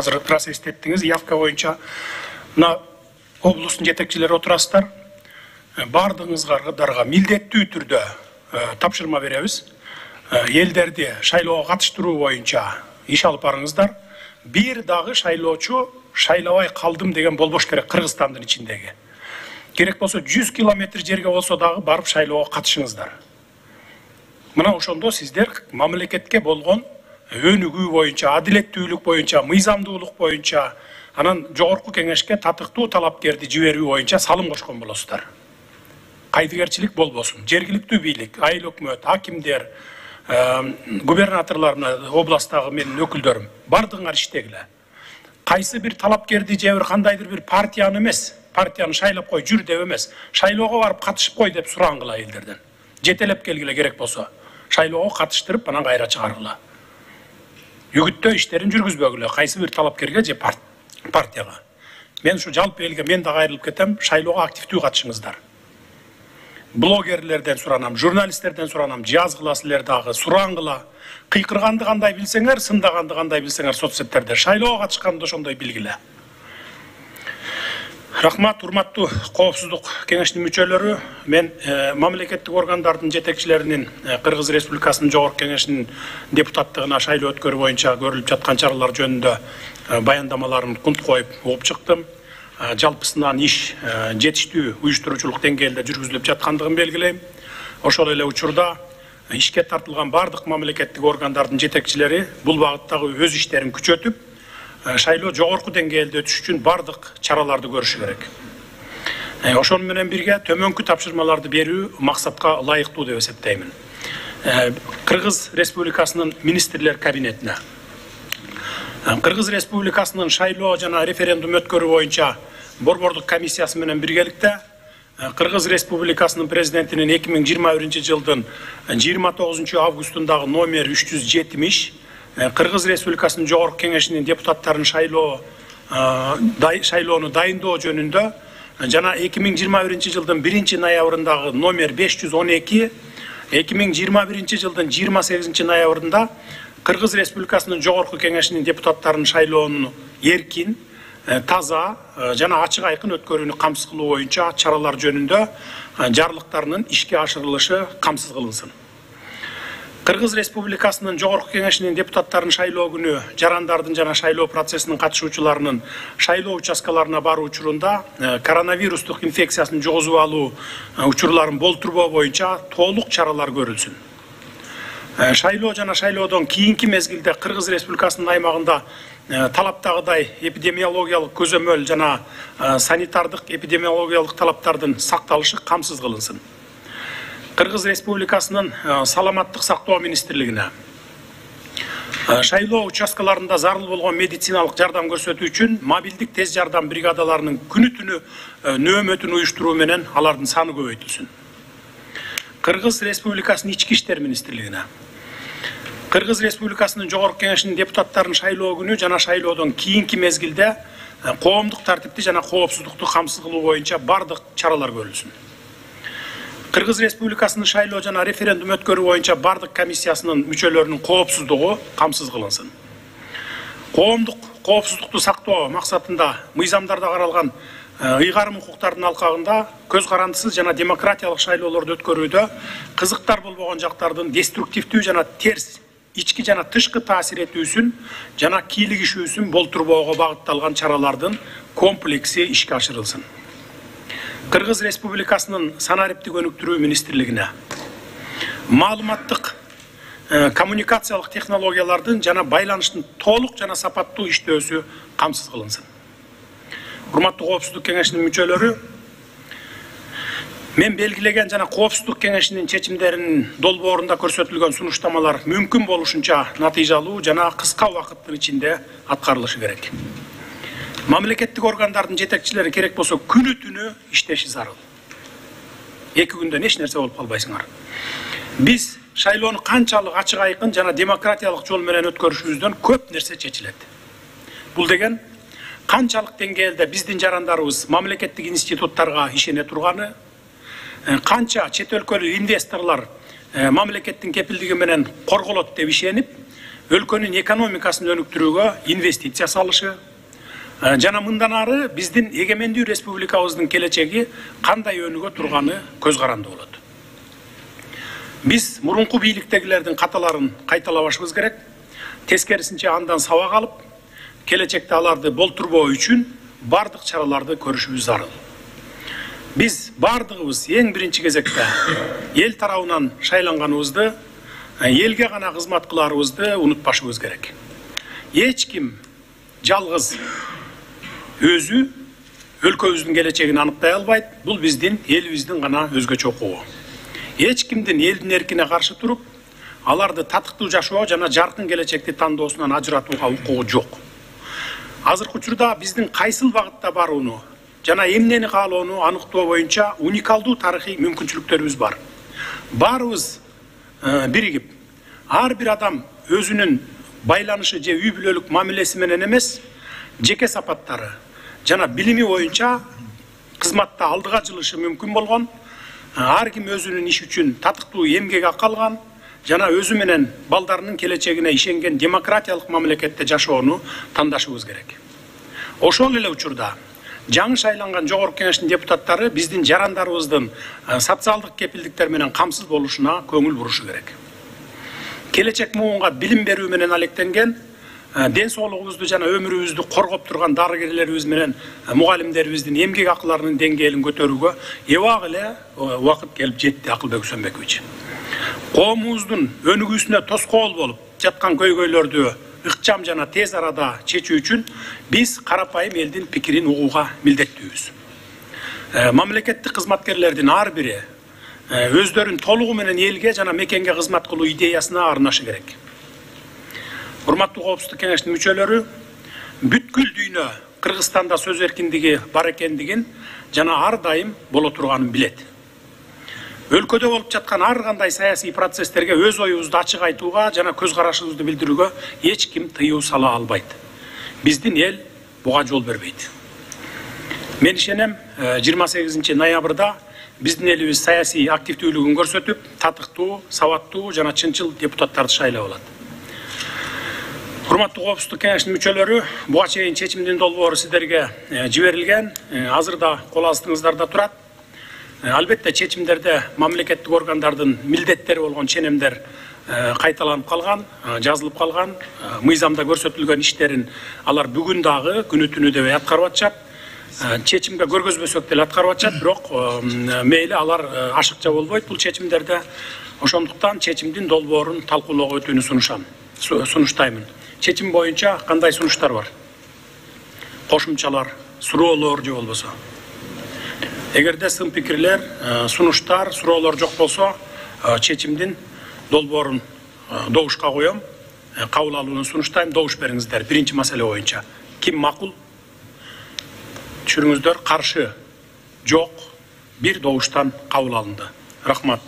азыр процесс еттиңиз, явка боюнча мына облустун жетекчилери отурасыздар. Бардыгыңыздарга милдеттүү түрдө тапшырма беребиз. Элдерди шайлоого катыштыруу боюнча иш алып барыңыздар. Бир дагы шайлоочу шайлабай калдым деген болбош керек Кыргызстандын ичиндеги. Керек болсо 100 километр жерге болсо дагы барып шайлоого катышыңыздар. Мына ошондо сиздер мамлекетке болгон өнүгүү боюнча, адилеттүүлүк боюнча, мыйзамдуулук боюнча, анан жогорку кеңешке татыктуу талапкерди жиберүү боюнча салым кошкон болосуздар. Кайдыгерчилик болбосун. Жергиликтүү бийлик, айыл өкмөт, хакимдер, губернаторлар, областтагы менин өкүлдөрүм бардыгыңар иштегиле. Кайсы бир талапкерди же бир кандайдыр бир партияны эмес, партияны шайлап кой жүр деп эмес, шайлоого барып катышып кой деп сураңгыла элдерден. Жетелеп келгиле керек болсо, шайлоого катыштырып анан кайра чыгаргыла. Үгүттөө иштерин жүргүзбөгүлө кайсы бир талапкерге же партияга. Мен ушу жалпы элге мен да кайрылып кетем, шайлоого активдүү катышыңыздар. Блогерлерден суранам, журналисттерден суранам, жазгыла силер дагы, сураңгыла. Кыйкырганды кандай билсеңер, сындаганды кандай билсеңер соцсеттерде, шайлоого катышканды ошондой билгиле. Рахмат, урматтуу коопсуздук кеңешинин мүчөлөрү. Мен мамлекеттик органдардын жетекчилеринин Кыргыз Республикасынын жогорку кеңешинин депутаттыгына шайлоо өткөрүү боюнча көрүлүп жаткан чаралар жөнүндө баяндамаларын кунт коюп угуп чыктым. Жалпысынан иш жетиштүү уюштуруучулук деңгээлде жүргүзүлүп жаткандыгын белгилейм. Ошол эле учурда ишке тартылган бардык мамлекеттик органдардын жетекчилери бул багыттагы өз иштерин күчөтүп, шайлоо жогорку деңгээлде өтүш үчүн бардык чараларды көрүшү керек. Ошону менен бирге төмөнкү тапшырмаларды берүү максатка ылайыктуу деп эсептеймин. Кыргыз Республикасынын министрлер кабинетине, Кыргыз Республикасынын шайлоо жана референдум өткөрүү боюнча борбордук комиссиясы менен биргеликте Кыргыз Республикасынын президентинин 2021 жылдын 29 августундагы номер 370 Кыргыз Республикасынын жогорку кеңешинин депутаттарын шайлоону дайындоо жөнүндө жана 2021 жылдын 1 ноябрындагы номер 512 2021 жылдын 28 ноябрында Кыргыз Республикасынын жогорку кеңешинин депутаттарын шайлоону эркин, таза жана ачык айкын өткөрүүнү камсыз кылуу боюнча чаралар жөнүндө жарлыктарынын ишке ашырылышы камсыз кылынсын. Кыргыз Республикасынын жогорку кеңешинин депутаттарын шайлоо күнү жарандардын жана шайлоо процессинин катышуучуларынын шайлоо участкаларына баруу учурунда коронавирустук инфекциясын жогозуп алуу учурларын болтурбоо боюнча толук чаралар көрүлсүн. Шайлоо жана шайлоодон кийинки мезгилде Кыргыз Республикасынын аймагында талаптагыдай эпидемиологиялык көзөмөл жана санитардык эпидемиологиялык талаптардын сакталышы камсыз кылынсын. Кыргыз Республикасынын саламаттык сактоо министрлигине шайлоо участкаларында зарыл болгон медициналык жардам көрсөтүү үчүн мобилдик тез жардам бригадаларынын күнү түнү нөөмөтүн уюштуруу менен алардын саны көбөйтүлсүн. Кыргыз Республикасынын ички иштер министрлигине Кыргыз Республикасынын жогорку кеңешинин депутаттарын шайлоо күнү жана шайлоодон кийинки мезгилде коомдук тартипти жана коопсуздукту камсыз кылуу боюнча бардык чаралар көрүлсүн. Кыргыз Республикасынын шайлоо жана референдум өткөрүү боюнча бардык комиссиясынын мүчөлөрүнүн коопсуздугу камсыз кылынсын. Коомдук коопсуздукту сактоо максатында мыйзамдарда каралган ыйгарым укуктардын алкагында көз карандысыз жана демократиялык шайлоолорду өткөрүүдө кызыктар болбогон жактардын деструктивдүү жана терс ички жана тышкы таасир этүүсүн жана кийлигишүүсүн болтурбоого багытталган чаралардын комплекси ишке ашырылсын. Кыргыз Республикасынын санариптик өнүктүрүү министрлигине маалыматтык коммуникациялык технологиялардын жана байланыштын толук жана сапаттуу иштөөсү камсыз кылынсын. Урматтуу коопсуздук кеңешинин мүчөлөрү, мен белгилеген жана коопсуздук кеңешинин чечимдеринин долбоорунда көрсөтүлгөн сунуштамалар мүмкүн болушунча натыйжалуу жана кыска убакыттын ичинде аткарылышы керек. Мамлекеттик органдардын жетекчилери керек болсо күнү түнү иштеши зарыл. 2 күндөн эч нерсе болуп калбайсыңар. Биз шайлоону канчалык ачык айкын жана демократиялык жол менен өткөрүшүбүздөн көп нерсе чечилет. Бул деген канчалык деңгээлде биздин жарандарыбыз мамлекеттик институттарга ишене турганы, канча чет өлкөлүк инвесторлор мамлекеттин кепилдиги менен корголот деп ишенип, өлкөнүн экономикасын өнүктүрүүгө инвестиция салышы жана мындан ары биздин эгемендүү республикабыздын келечеги кандай өнүгө турганы көз каранды болот. Биз мурунку бийликтегилердин каталарын кайталабашыбыз керек. Тескерисинче андан сабак алып, келечекте аларды болтурбоо үчүн бардык чараларды көрүшүбүз зарыл. Биз бардыгыбыз эң биринчи кезекте эл тарабынан шайланганыбызды, элге гана кызмат кыларыбызды унутпашыбыз керек. Эч ким жалгыз өзү өлкөбүздүн келечегин аныктай албайт. Бул биздин элибиздин гана өзгөчө укугу. Эч кимдин элдин эркине каршы туруп, аларды татыктуу жашоо жана жаркын келечекти тандоосунан ажыратууга укугу жок. Азыркы учурда биздин кайсыл багытта барууну жана эмнени каалоону аныктоо боюнча уникалдуу тарыхый мүмкүнчүлүктөрүбүз бар. Баарыбыз биригип, ар бир адам өзүнүн байланышы же үй бүлөлүк мамилеси менен эмес, жеке сапаттары жана билими боюнча кызматта алдыга жылышы мүмкүн болгон, ар ким өзүнүн иш үчүн татыктуу эмгек акы алган жана өзү менен балдарынын келечегине ишенген демократиялык мамлекетте жашоону тандашыбыз керек. Ошол эле учурда жаңы шайланган жогорку кеңештин депутаттары биздин жарандарыбыздын социалдык кепилдиктер менен камсыз болушуна көңүл бурушу керек. Келечек муунга билим берүү менен алектенген, ден соолугубузду жана өмүрүбүздү коргоп турган дарыгерлерибиз менен мугалимдерибиздин эмгек акыларынын деңгээлин көтөрүүгө эбак эле убакыт келип жетти. Акылбек Үсөнбекович, коомубуздун өнүгүүсүнө тоскоол болуп жаткан көйгөйлөрдү ыкчам жана тез арада чечүү үчүн биз карапайым элдин пикирин угууга милдеттүүбүз. Мамлекеттик кызматкерлердин ар бири өздөрүн толугу менен элге жана мекенге кызмат кылуу идеясына арнашы керек. Урматтуу коопсуздук кеңештин мүчөлөрү, бүткүл дүйнө Кыргызстанда сөз эркиндиги бар экендигин жана ар дайым боло турганын билет. Өлкөдө болуп жаткан ар кандай саясий процесстерге өз оюбузду ачык айтууга жана көз карашыбызды билдирүүгө эч ким тыюу сала албайт. Биздин эл буга жол бербейт. Мен ишенем, 28 ноябрда биздин элибиз саясий активдүүлүгүн көрсөтүп, татыктуу, сабаттуу жана чынчыл депутаттарды шайлап алат. Урматтуу коопсуздук кеңештин мүчөлөрү, буга чейин чечимдин долбоору сиздерге жиберилген, азырда кол астыңыздарда турат. Албетте чечимдерде мамлекеттик органдардын милдеттери болгон ченемдер кайталанып калган, жазылып калган, мыйзамда көрсөтүлгөн иштерин алар бүгүн дагы күнү түнү дебей аткарып атышат. Чечимге көргөзбөсөк деле аткарып атышат, бирок мейли алар ашыкча болбойт бул чечимдерде. Ошондуктан чечимдин долбоорун талкуулоого өтүүнү сунуштаймын. Чечим боюнча кандай сунуштар бар? Кошумчалар, суроолор же болбосо? Эгерде сын пикирлер, сунуштар, суроолор жок болсо, чечимдин долбоорун добушка коем, кабыл алууну сунуштайм. Добуш бериңиздер. Биринчи маселе боюнча ким макул? Түшүрүңүздөр. Каршы жок. Бир добуштан кабыл алынды. Рахмат.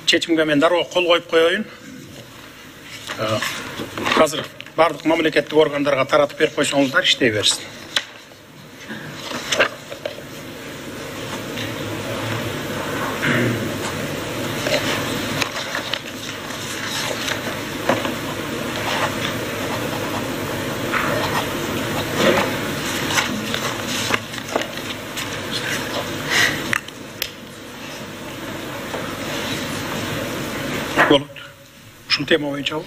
Чечимге мен дароо кол коюп коеюн. Азыр бардык мамлекеттик органдарга таратып берип койсоңуздар, иштей берсин. Болот. Ушул тема боюнча